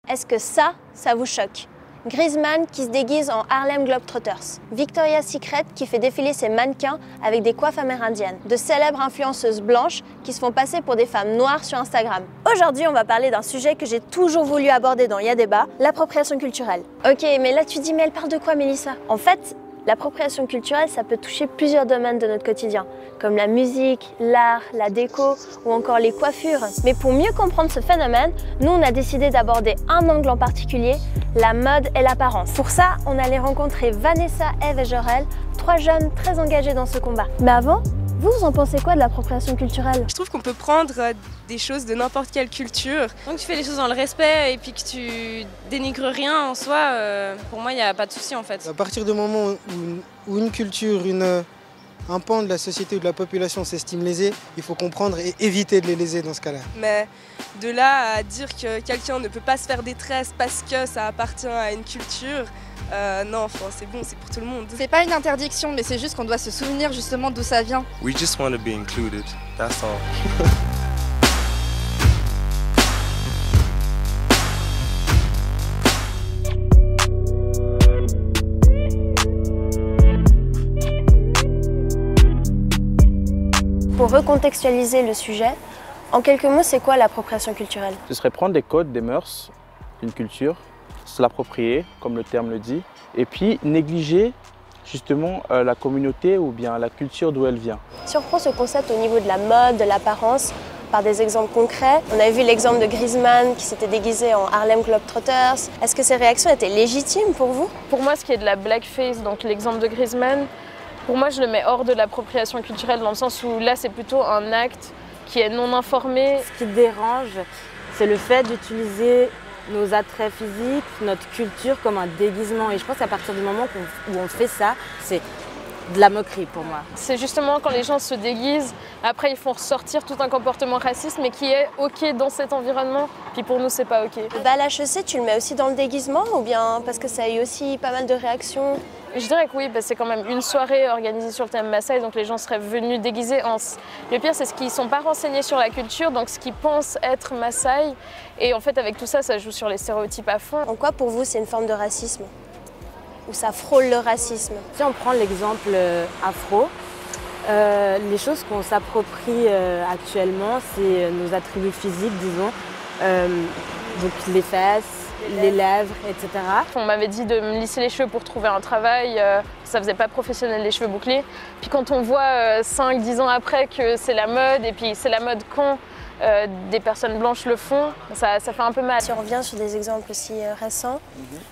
Est-ce que ça vous choque? Griezmann qui se déguise en Harlem Globetrotters, Victoria's Secret qui fait défiler ses mannequins avec des coiffes amérindiennes, de célèbres influenceuses blanches qui se font passer pour des femmes noires sur Instagram. Aujourd'hui, on va parler d'un sujet que j'ai toujours voulu aborder dans Y'a débat, l'appropriation culturelle. Ok, mais là tu dis, mais elle parle de quoi, Mélissa? En fait, l'appropriation culturelle, ça peut toucher plusieurs domaines de notre quotidien, comme la musique, l'art, la déco ou encore les coiffures. Mais pour mieux comprendre ce phénomène, nous on a décidé d'aborder un angle en particulier, la mode et l'apparence. Pour ça, on allait rencontrer Vanessa, Eve et Jorel, trois jeunes très engagés dans ce combat. Mais avant, vous en pensez quoi de l'appropriation culturelle? Je trouve qu'on peut prendre des choses de n'importe quelle culture. Donc tu fais les choses dans le respect et puis que tu dénigres rien en soi, pour moi il n'y a pas de souci en fait. À partir du moment où une culture, un pan de la société ou de la population s'estime lésé, il faut comprendre et éviter de les léser dans ce cas-là. Mais de là à dire que quelqu'un ne peut pas se faire des tresses parce que ça appartient à une culture, non, enfin, c'est bon, c'est pour tout le monde. C'est pas une interdiction, mais c'est juste qu'on doit se souvenir justement d'où ça vient. We just want to be included, that's all. Pour recontextualiser le sujet, en quelques mots, c'est quoi l'appropriation culturelle? Ce serait prendre des codes, des mœurs, d'une culture, se l'approprier, comme le terme le dit, et puis négliger justement la communauté ou bien la culture d'où elle vient. Si on reprend ce concept au niveau de la mode, de l'apparence, par des exemples concrets, on a vu l'exemple de Griezmann qui s'était déguisé en Harlem Globetrotters. Est-ce que ces réactions étaient légitimes pour vous? Pour moi, ce qui est de la blackface, donc l'exemple de Griezmann, pour moi, je le mets hors de l'appropriation culturelle dans le sens où là, c'est plutôt un acte qui est non informé. Ce qui dérange, c'est le fait d'utiliser nos attraits physiques, notre culture comme un déguisement. Et je pense qu'à partir du moment où on fait ça, c'est de la moquerie pour moi. C'est justement quand les gens se déguisent, après ils font ressortir tout un comportement raciste, mais qui est ok dans cet environnement, puis pour nous c'est pas ok. Le bal HEC, tu le mets aussi dans le déguisement ou bien parce que ça a eu aussi pas mal de réactions? Je dirais que oui, c'est quand même une soirée organisée sur le thème Maasai, donc les gens seraient venus déguisés en... Le pire, c'est ce qu'ils ne sont pas renseignés sur la culture, donc ce qu'ils pensent être Maasai. Et en fait, avec tout ça, ça joue sur les stéréotypes à fond. En quoi, pour vous, c'est une forme de racisme? Ou ça frôle le racisme? Si on prend l'exemple afro, les choses qu'on s'approprie actuellement, c'est nos attributs physiques, disons. Donc les fesses, les lèvres, etc. On m'avait dit de me lisser les cheveux pour trouver un travail, ça faisait pas professionnel les cheveux bouclés. Puis quand on voit 5-10 ans après que c'est la mode, et puis c'est la mode quand des personnes blanches le font, ça fait un peu mal. Si on revient sur des exemples aussi récents,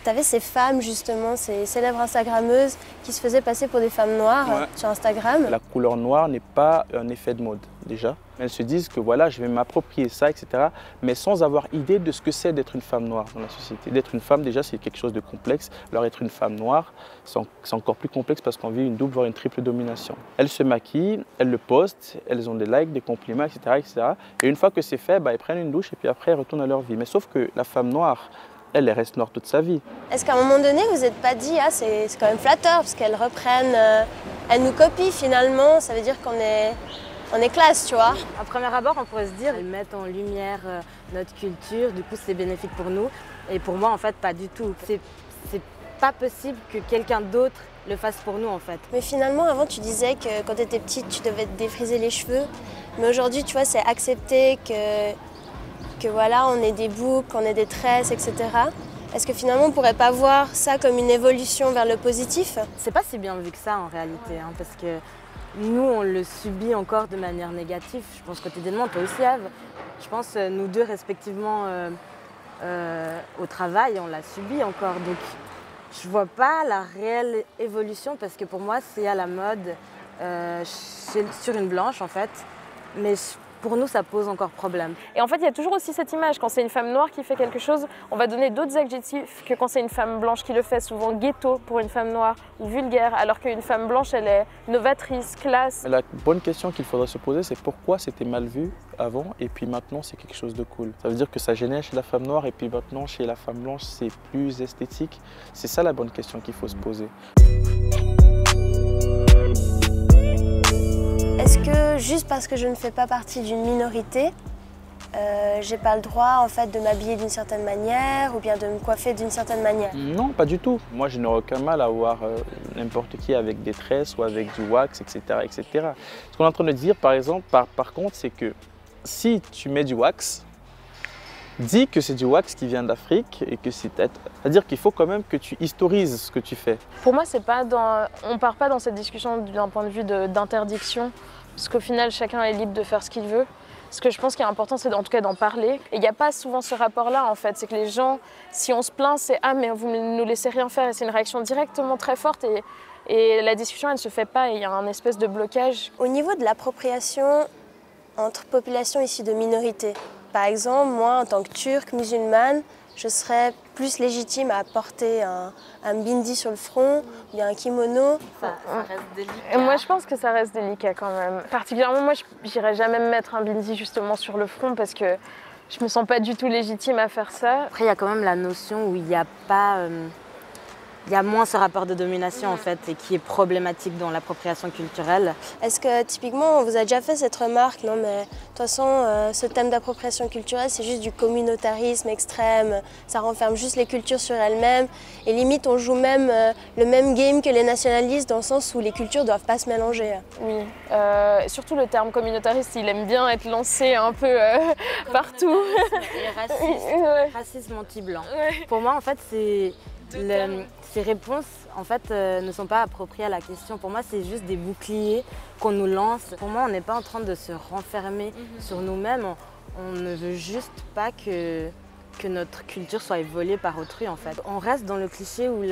tu avais ces femmes justement, ces célèbres Instagrammeuses qui se faisaient passer pour des femmes noires sur Instagram. La couleur noire n'est pas un effet de mode déjà. Elles se disent que voilà, je vais m'approprier ça, etc. Mais sans avoir idée de ce que c'est d'être une femme noire dans la société. D'être une femme déjà c'est quelque chose de complexe. Alors être une femme noire, c'est encore plus complexe parce qu'on vit une double voire une triple domination. Elles se maquillent, elles le postent, elles ont des likes, des compliments, etc. etc. Et une fois que c'est fait, elles prennent une douche et puis après elles retournent à leur vie. Mais sauf que la femme noire, elle reste noire toute sa vie. Est-ce qu'à un moment donné, vous n'êtes pas dit, ah, c'est quand même flatteur parce qu'elles reprennent, elles nous copient finalement, ça veut dire qu'on est classe, tu vois. À premier abord, on pourrait se dire, elles mettent en lumière notre culture, du coup c'est bénéfique pour nous. Et pour moi, en fait, pas du tout. C'est pas possible que quelqu'un d'autre le fasse pour nous, en fait. Mais finalement, avant, tu disais que quand tu étais petite, tu devais te défriser les cheveux. Mais aujourd'hui, tu vois, c'est accepté que voilà, on ait des boucles, qu'on ait des tresses, etc. Est-ce que finalement, on pourrait pas voir ça comme une évolution vers le positif? C'est pas si bien vu que ça, en réalité, hein, parce que nous, on le subit encore de manière négative. Je pense quotidiennement, toi aussi, Eve. Je pense, nous deux, respectivement, au travail, on l'a subi encore. Donc, je vois pas la réelle évolution parce que pour moi, c'est à la mode sur une blanche, en fait. Mais pour nous, ça pose encore problème. Et en fait, il y a toujours aussi cette image. Quand c'est une femme noire qui fait quelque chose, on va donner d'autres adjectifs que quand c'est une femme blanche qui le fait. Souvent ghetto pour une femme noire ou vulgaire, alors qu'une femme blanche, elle est novatrice, classe. La bonne question qu'il faudrait se poser, c'est pourquoi c'était mal vu avant et puis maintenant c'est quelque chose de cool. Ça veut dire que ça gênait chez la femme noire et puis maintenant chez la femme blanche, c'est plus esthétique. C'est ça la bonne question qu'il faut se poser. Est-ce que juste parce que je ne fais pas partie d'une minorité, j'ai pas le droit en fait de m'habiller d'une certaine manière ou bien de me coiffer d'une certaine manière? Non, pas du tout. Moi, je n'aurais aucun mal à voir n'importe qui avec des tresses ou avec du wax, etc., etc. Ce qu'on est en train de dire, par exemple, par contre, c'est que si tu mets du wax, dis que c'est du wax qui vient d'Afrique et que c'est-à-dire qu'il faut quand même que tu historises ce que tu fais. Pour moi, on part pas dans cette discussion d'un point de vue d'interdiction, parce qu'au final, chacun est libre de faire ce qu'il veut. Ce que je pense qui est important, c'est en tout cas d'en parler. Et il n'y a pas souvent ce rapport-là, en fait. C'est que les gens, si on se plaint, c'est « Ah, mais vous ne nous laissez rien faire ». Et c'est une réaction directement très forte et la discussion, elle ne se fait pas et il y a un espèce de blocage. Au niveau de l'appropriation entre populations issues de minorités, par exemple, moi, en tant que Turque musulmane, je serais plus légitime à porter un bindi sur le front ou bien un kimono. Ça reste délicat. Moi, je pense que ça reste délicat quand même. Particulièrement, moi, je n'irais jamais me mettre un bindi justement sur le front parce que je me sens pas du tout légitime à faire ça. Après, il y a quand même la notion où il n'y a pas... Il y a moins ce rapport de domination en fait et qui est problématique dans l'appropriation culturelle. Est-ce que typiquement on vous a déjà fait cette remarque? Non mais de toute façon ce thème d'appropriation culturelle c'est juste du communautarisme extrême, ça renferme juste les cultures sur elles-mêmes et limite on joue même le même game que les nationalistes dans le sens où les cultures doivent pas se mélanger. Oui, surtout le terme communautariste il aime bien être lancé un peu partout. Et raciste, racisme anti-blanc. Ouais. Pour moi en fait ces réponses en fait, ne sont pas appropriées à la question. Pour moi, c'est juste des boucliers qu'on nous lance. Pour moi, on n'est pas en train de se renfermer sur nous-mêmes. On ne veut juste pas que notre culture soit volée par autrui, en fait. On reste dans le cliché où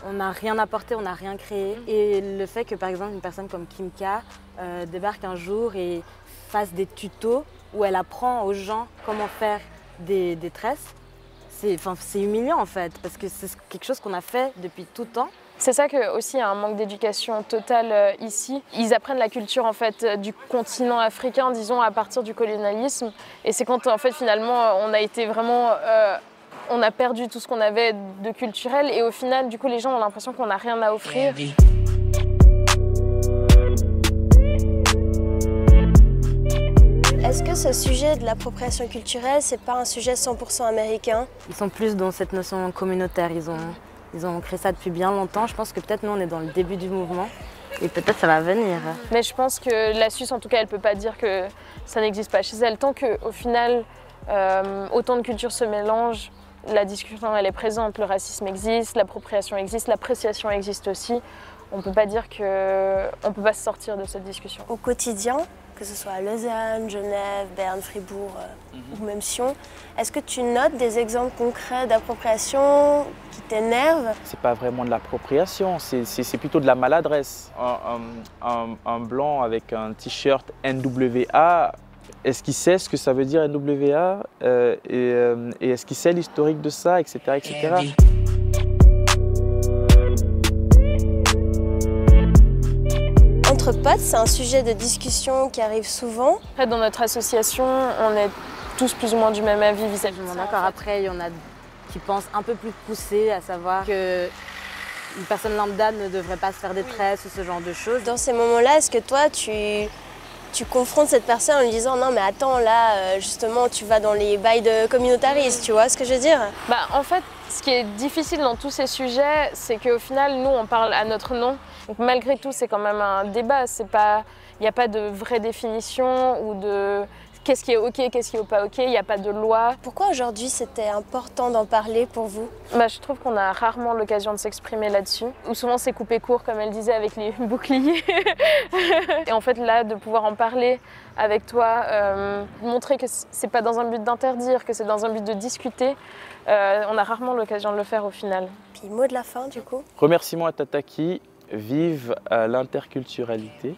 on n'a rien apporté, on n'a rien créé. Et le fait que, par exemple, une personne comme Kim K débarque un jour et fasse des tutos où elle apprend aux gens comment faire des tresses, c'est humiliant en fait, parce que c'est quelque chose qu'on a fait depuis tout le temps. C'est ça que aussi il y a un manque d'éducation totale ici. Ils apprennent la culture en fait du continent africain, disons à partir du colonialisme. Et c'est quand en fait finalement on a été vraiment, on a perdu tout ce qu'on avait de culturel et au final du coup les gens ont l'impression qu'on n'a rien à offrir. Est-ce que ce sujet de l'appropriation culturelle, c'est pas un sujet 100% américain? Ils sont plus dans cette notion communautaire, ils ont créé ça depuis bien longtemps. Je pense que peut-être nous on est dans le début du mouvement et peut-être ça va venir. Mais je pense que la Suisse en tout cas elle peut pas dire que ça n'existe pas chez elle. Tant qu'au final autant de cultures se mélangent, la discussion elle est présente, le racisme existe, l'appropriation existe, l'appréciation existe aussi. On peut pas dire qu'on peut pas se sortir de cette discussion. Au quotidien, que ce soit à Lausanne, Genève, Berne, Fribourg ou même Sion, est-ce que tu notes des exemples concrets d'appropriation qui t'énervent? C'est pas vraiment de l'appropriation, c'est plutôt de la maladresse. Un blanc avec un t-shirt NWA, est-ce qu'il sait ce que ça veut dire NWA et est-ce qu'il sait l'historique de ça, etc. etc. Entre potes, c'est un sujet de discussion qui arrive souvent. Après, dans notre association, on est tous plus ou moins du même avis vis-à-vis de ça. D'accord. Après, il y en a qui pensent un peu plus poussé, à savoir qu'une personne lambda ne devrait pas se faire des tresses ou ce genre de choses. Dans ces moments-là, est-ce que toi, tu confrontes cette personne en lui disant non mais attends là, justement tu vas dans les bails de communautaristes, tu vois ce que je veux dire? En fait, ce qui est difficile dans tous ces sujets, c'est qu'au final, nous on parle à notre nom. Donc malgré tout, c'est quand même un débat. Il n'y a pas de vraie définition ou de qu'est-ce qui est OK, qu'est-ce qui n'est pas OK, il n'y a pas de loi. Pourquoi aujourd'hui c'était important d'en parler pour vous? Je trouve qu'on a rarement l'occasion de s'exprimer là-dessus. Ou souvent c'est coupé court, comme elle disait, avec les boucliers. Et en fait là, de pouvoir en parler avec toi, montrer que c'est pas dans un but d'interdire, que c'est dans un but de discuter, on a rarement l'occasion de le faire au final. Puis mot de la fin du coup? Remerciements à Tataki, vive l'interculturalité.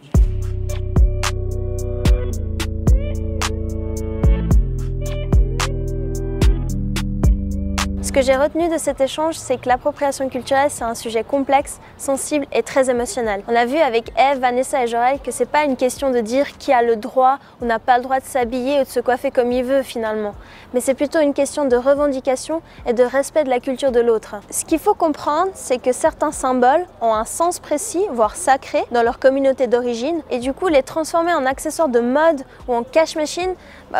Ce que j'ai retenu de cet échange, c'est que l'appropriation culturelle, c'est un sujet complexe, sensible et très émotionnel. On a vu avec Eve, Vanessa et Jorel que c'est pas une question de dire qui a le droit ou n'a pas le droit de s'habiller ou de se coiffer comme il veut finalement. Mais c'est plutôt une question de revendication et de respect de la culture de l'autre. Ce qu'il faut comprendre, c'est que certains symboles ont un sens précis, voire sacré, dans leur communauté d'origine. Et du coup, les transformer en accessoires de mode ou en cash machine,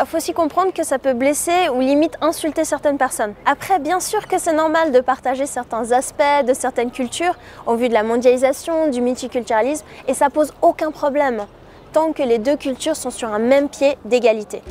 faut aussi comprendre que ça peut blesser ou limite insulter certaines personnes. Après, bien sûr que c'est normal de partager certains aspects de certaines cultures en vue de la mondialisation, du multiculturalisme, et ça pose aucun problème, tant que les deux cultures sont sur un même pied d'égalité.